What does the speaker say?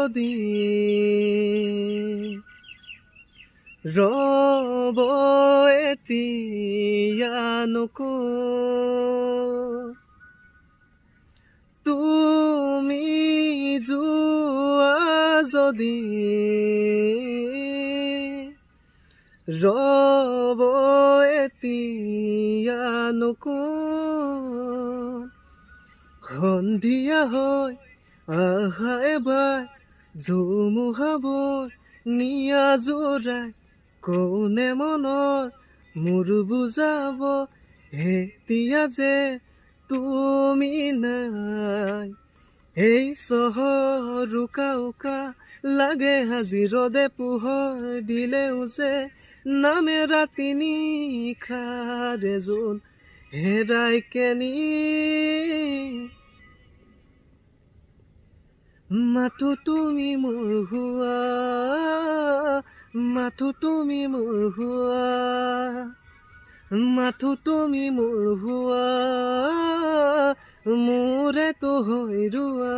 যদি ৰব এতিয়া নকো তুমি যোৱা যদি ৰব এতিয়া নকো সন্ধিয়া হয় আহা এবাৰ ধুমুহাবোৰ নিয়া জোৰাই কোনে মনৰ মোৰ বুজাব এতিয়া যে তুমি নাই এই চহৰ উকা উকা লাগে আজি ৰ'দে পোহৰ দিলেও যে নামে ৰাতি নিশাৰে জোন হেৰাই কেনি মাথো তুমি মোৰ হোৱা মাথো তুমি মোৰ হোৱা মাথো তুমি মোৰ হোৱা মোৰেতো হৈ ৰোৱা